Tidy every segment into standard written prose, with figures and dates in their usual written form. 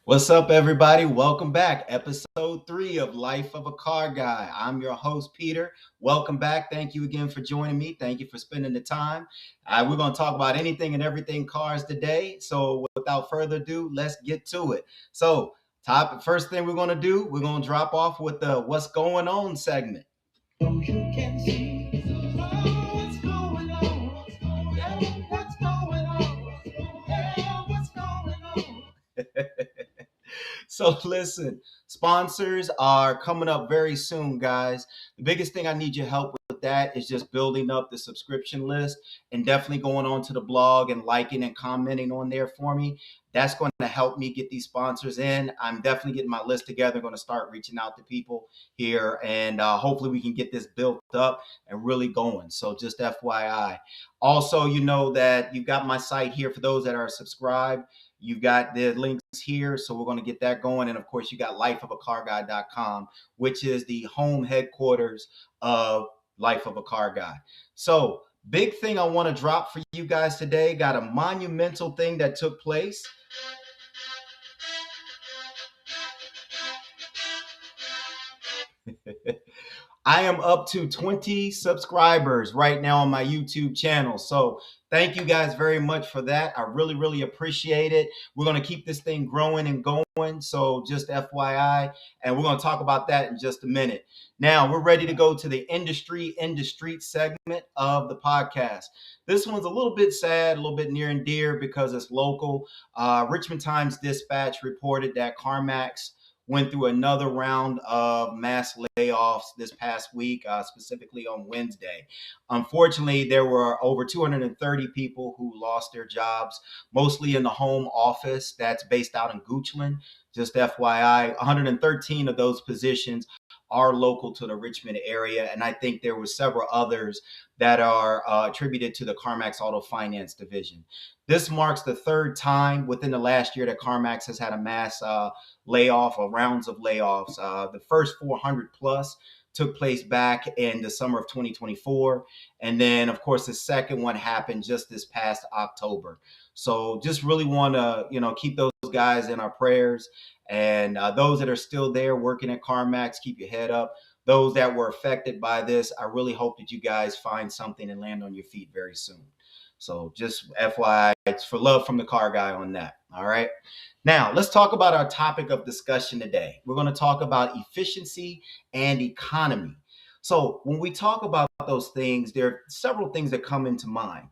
What's up, everybody? Welcome back. Episode 3 of Life of a Car Guy. I'm your host, Peter. Welcome back. Thank you again for joining me. Thank you for spending the time. We're going to talk about anything and everything cars today. So, without further ado, let's get to it. First thing we're going to do, we're going to drop off with the What's Going On segment. You can see what's going on. Yeah, what's going on? Yeah, what's going on? So listen, sponsors are coming up very soon, guys. The biggest thing I need your help with that is just building up the subscription list and definitely going on to the blog and liking and commenting on there for me. That's going to help me get these sponsors in. I'm definitely getting my list together, going to start reaching out to people here, and hopefully we can get this built up and really going. So just FYI. Also, you know that you've got my site here for those that are subscribed. You've got the links here, so we're going to get that going. And of course, you got lifeofacarguy.com, which is the home headquarters of Life of a Car Guy. So, big thing I want to drop for you guys today. Got a monumental thing that took place. I am up to 20 subscribers right now on my YouTube channel. So thank you guys very much for that. I really, really appreciate it. We're going to keep this thing growing and going. So just FYI, and we're going to talk about that in just a minute. Now we're ready to go to the industry in the street segment of the podcast. This one's a little bit sad, a little bit near and dear because it's local. Richmond Times Dispatch reported that CarMax went through another round of mass layoffs this past week, specifically on Wednesday. Unfortunately, there were over 230 people who lost their jobs, mostly in the home office that's based out in Goochland. Just FYI, 113 of those positions are local to the Richmond area, and I think there were several others that are attributed to the CarMax Auto Finance division. This marks the third time within the last year that CarMax has had a mass layoff or rounds of layoffs. The first 400 plus took place back in the summer of 2024. And then, of course, the second one happened just this past October. So just really want to, keep those guys in our prayers. And those that are still there working at CarMax, keep your head up. Those that were affected by this, I really hope that you guys find something and land on your feet very soon. So just FYI, it's for love from the car guy on that. All right. Now, let's talk about our topic of discussion today. We're going to talk about efficiency and economy. So, when we talk about those things, there are several things that come into mind.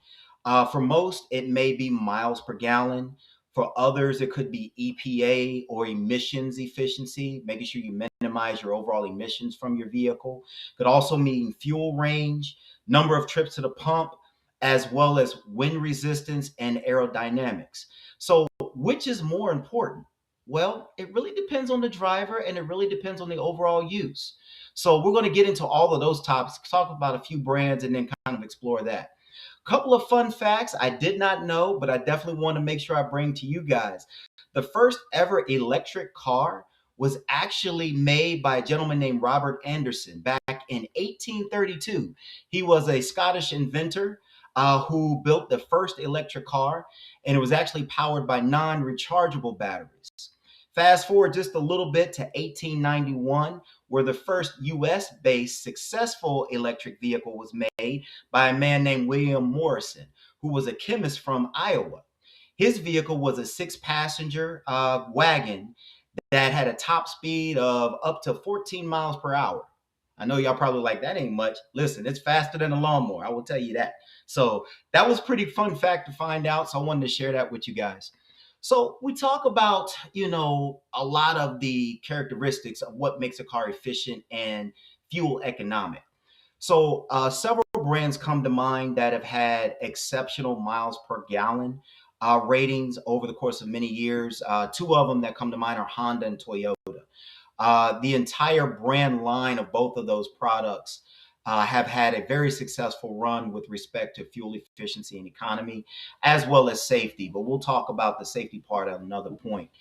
For most, it may be miles per gallon. For others, it could be EPA or emissions efficiency, making sure you minimize your overall emissions from your vehicle. Could also mean fuel range, number of trips to the pump, as well as wind resistance and aerodynamics. So, which is more important? Well, it really depends on the driver and it really depends on the overall use. So, we're going to get into all of those topics, talk about a few brands, and then kind of explore that. Couple of fun facts I did not know, but I definitely want to make sure I bring to you guys. The first ever electric car was actually made by a gentleman named Robert Anderson back in 1832. He was a Scottish inventor who built the first electric car, and it was actually powered by non rechargeable batteries. Fast forward just a little bit to 1891, where the first US based successful electric vehicle was made by a man named William Morrison, who was a chemist from Iowa. His vehicle was a six-passenger wagon that had a top speed of up to 14 miles per hour. I know y'all probably like that ain't much. Listen, it's faster than a lawnmower. I will tell you that. So that was pretty fun fact to find out. So I wanted to share that with you guys. So we talk about, a lot of the characteristics of what makes a car efficient and fuel economic. So several brands come to mind that have had exceptional miles per gallon ratings over the course of many years. Two of them that come to mind are Honda and Toyota. The entire brand line of both of those products have had a very successful run with respect to fuel efficiency and economy, as well as safety. But we'll talk about the safety part at another point.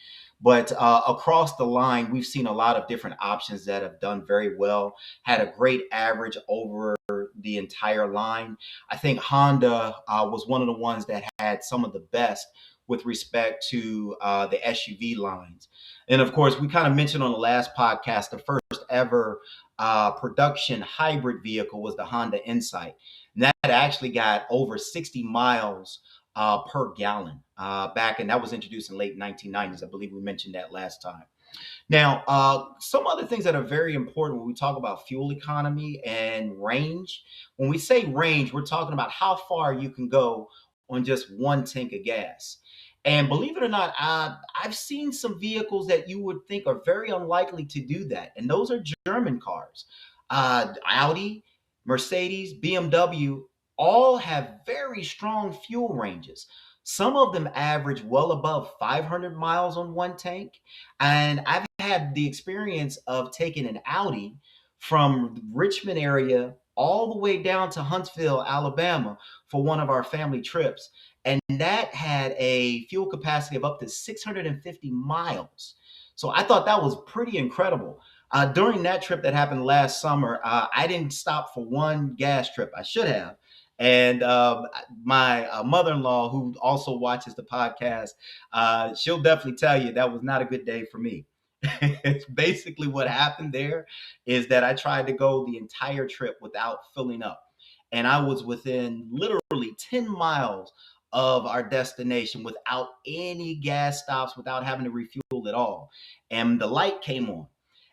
But across the line, we've seen a lot of different options that have done very well, had a great average over the entire line. I think Honda was one of the ones that had some of the best with respect to the SUV lines. And of course, we kind of mentioned on the last podcast the first ever production hybrid vehicle was the Honda Insight. And that actually got over 60 miles per gallon back, and that was introduced in late 1990s. I believe we mentioned that last time. Now, some other things that are very important when we talk about fuel economy and range. When we say range, we're talking about how far you can go on just one tank of gas. And believe it or not, I've seen some vehicles that you would think are very unlikely to do that. And those are German cars. Audi, Mercedes, BMW, all have very strong fuel ranges. Some of them average well above 500 miles on one tank. And I've had the experience of taking an Audi from the Richmond area all the way down to Huntsville, Alabama for one of our family trips. And that had a fuel capacity of up to 650 miles. So I thought that was pretty incredible. During that trip that happened last summer, I didn't stop for one gas trip. I should have. And my mother-in-law, who also watches the podcast, she'll definitely tell you that was not a good day for me. It's basically what happened there is that I tried to go the entire trip without filling up. And I was within literally 10 miles of our destination without any gas stops, without having to refuel at all. And the light came on.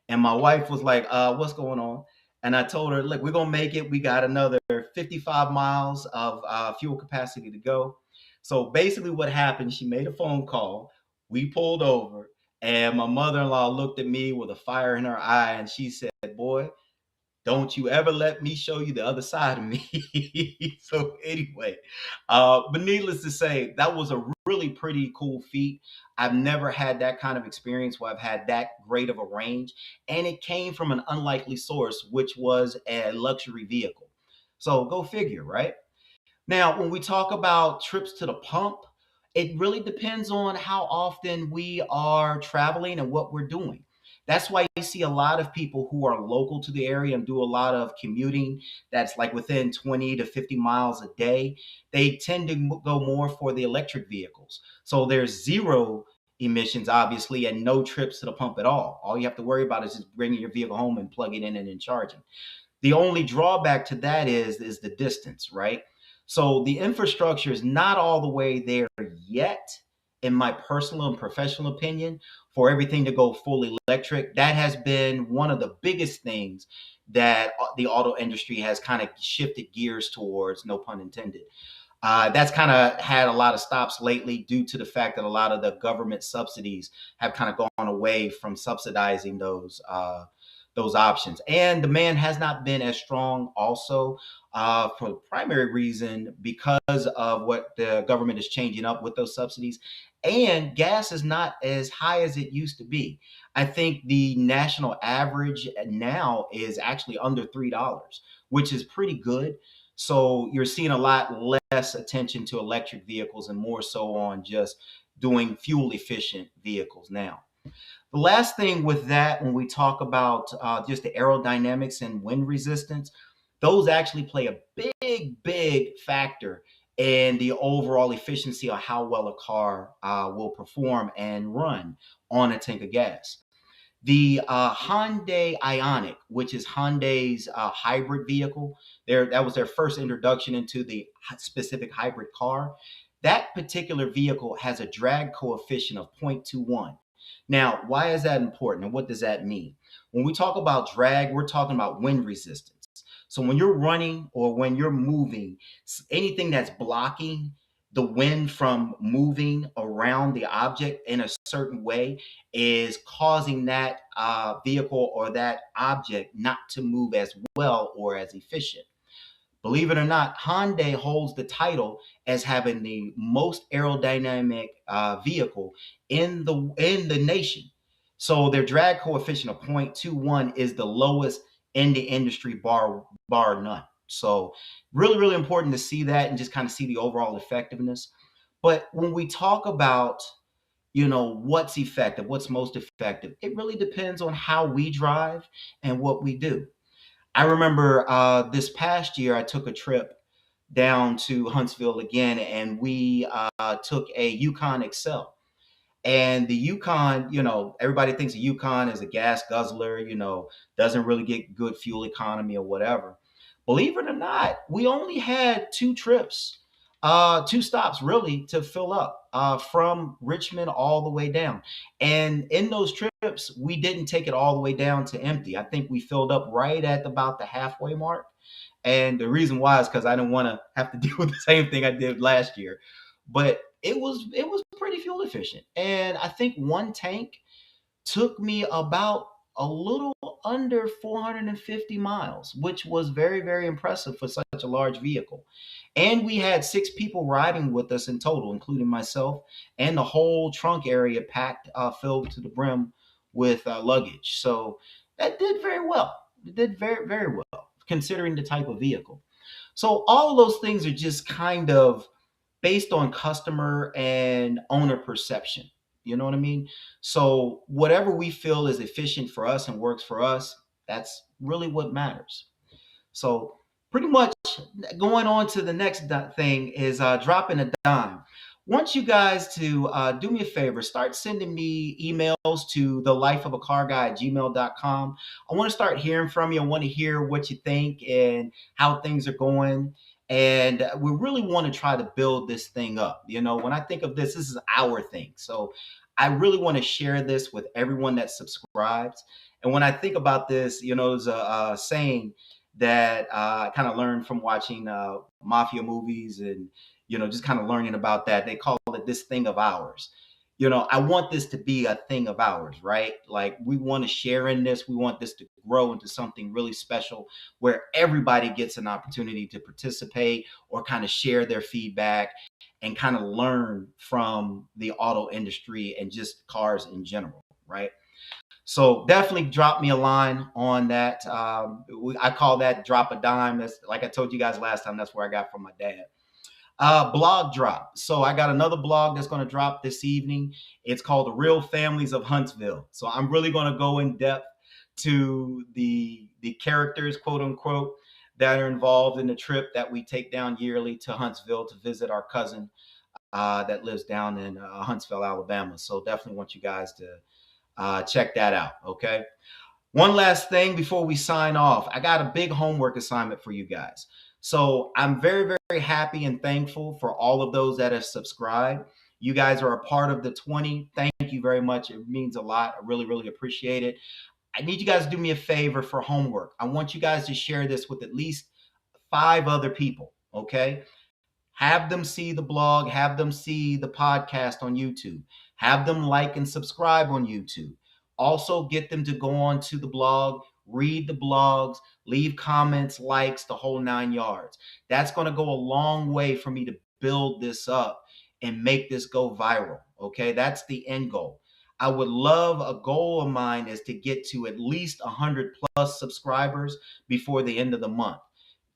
And my wife was like, what's going on? And I told her, look, we're going to make it. We got another 55 miles of fuel capacity to go. So basically, what happened, she made a phone call. We pulled over, and my mother in law looked at me with a fire in her eye, and she said, boy, don't you ever let me show you the other side of me. So anyway, but needless to say, that was a really pretty cool feat. I've never had that kind of experience where I've had that great of a range, and it came from an unlikely source, which was a luxury vehicle. So go figure, right? Now, when we talk about trips to the pump, it really depends on how often we are traveling and what we're doing. That's why you see a lot of people who are local to the area and do a lot of commuting that's like within 20 to 50 miles a day. They tend to go more for the electric vehicles. So there's zero emissions, obviously, and no trips to the pump at all. All you have to worry about is just bringing your vehicle home and plugging in and then charging. The only drawback to that is the distance, right? So the infrastructure is not all the way there yet, in my personal and professional opinion, for everything to go fully electric. That has been one of the biggest things that the auto industry has kind of shifted gears towards, no pun intended. That's kind of had a lot of stops lately due to the fact that a lot of the government subsidies have kind of gone away from subsidizing those options. And demand has not been as strong also for the primary reason because of what the government is changing up with those subsidies. And gas is not as high as it used to be. I think the national average now is actually under $3, which is pretty good. So you're seeing a lot less attention to electric vehicles and more so on just doing fuel efficient vehicles now. The last thing with that, when we talk about just the aerodynamics and wind resistance, those actually play a big factor in the overall efficiency of how well a car will perform and run on a tank of gas. The Hyundai Ioniq, which is Hyundai's hybrid vehicle, that was their first introduction into the specific hybrid car. That particular vehicle has a drag coefficient of 0.21. Now, why is that important and what does that mean? When we talk about drag, we're talking about wind resistance. So when you're running or when you're moving, anything that's blocking the wind from moving around the object in a certain way is causing that vehicle or that object not to move as well or as efficient. Believe it or not, Hyundai holds the title as having the most aerodynamic vehicle in the nation. So their drag coefficient of 0.21 is the lowest in the industry, bar none. So really important to see that and just kind of see the overall effectiveness. But when we talk about what's effective, what's most effective, it really depends on how we drive and what we do. I remember this past year, I took a trip down to Huntsville again, and we took a Yukon Excel. And the Yukon, everybody thinks a Yukon is a gas guzzler, doesn't really get good fuel economy or whatever. Believe it or not, we only had two stops really to fill up from Richmond all the way down. And in those trips, we didn't take it all the way down to empty. I think we filled up right at about the halfway mark. And the reason why is because I didn't want to have to deal with the same thing I did last year. But it was pretty fuel efficient. And I think one tank took me about a little under 450 miles, which was very, very impressive for such a large vehicle. And we had 6 people riding with us in total, including myself, and the whole trunk area packed, filled to the brim with luggage. So that did very well. It did very, very well, considering the type of vehicle. So all of those things are just kind of based on customer and owner perception. You know what I mean? So whatever we feel is efficient for us and works for us, that's really what matters. So pretty much going on to the next thing is dropping a dime. Want you guys to do me a favor, start sending me emails to the life of a car guy at gmail.com. I want to start hearing from you. I want to hear what you think and how things are going. And we really want to try to build this thing up. When I think of this is our thing. So I really want to share this with everyone that subscribes. And when I think about this, there's a saying that I kind of learned from watching mafia movies and just kind of learning about that. They call it this thing of ours. I want this to be a thing of ours, right? Like we want to share in this. We want this to grow into something really special where everybody gets an opportunity to participate or kind of share their feedback and kind of learn from the auto industry and just cars in general, right? So definitely drop me a line on that. I call that drop a dime. That's like I told you guys last time. That's where I got from my dad. Blog drop. So I got another blog that's going to drop this evening. It's called The Real Families of Huntsville. So I'm really going to go in depth to the characters, quote unquote, that are involved in the trip that we take down yearly to Huntsville to visit our cousin that lives down in Huntsville, Alabama. So definitely want you guys to check that out. Okay. One last thing before we sign off. I got a big homework assignment for you guys. So I'm very, very happy and thankful for all of those that have subscribed. You guys are a part of the 20. Thank you very much. It means a lot. I really, really appreciate it. I need you guys to do me a favor for homework. I want you guys to share this with at least 5 other people. Okay. Have them see the blog, have them see the podcast on YouTube, have them like and subscribe on YouTube. Also, get them to go on to the blog, read the blogs, leave comments, likes, the whole 9 yards. That's going to go a long way for me to build this up and make this go viral. Okay, that's the end goal. I would love a goal of mine is to get to at least 100 plus subscribers before the end of the month.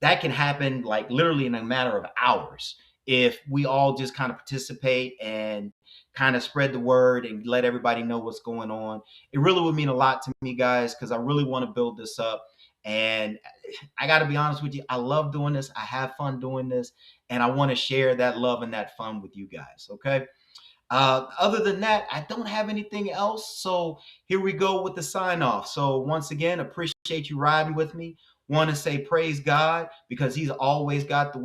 That can happen like literally in a matter of hours if we all just kind of participate and kind of spread the word and let everybody know what's going on. It really would mean a lot to me, guys, because I really want to build this up. And I got to be honest with you, I love doing this. I have fun doing this, and I want to share that love and that fun with you guys. Okay. Other than that, I don't have anything else. So here we go with the sign off. So once again, appreciate you riding with me. Want to say praise God because He's always got the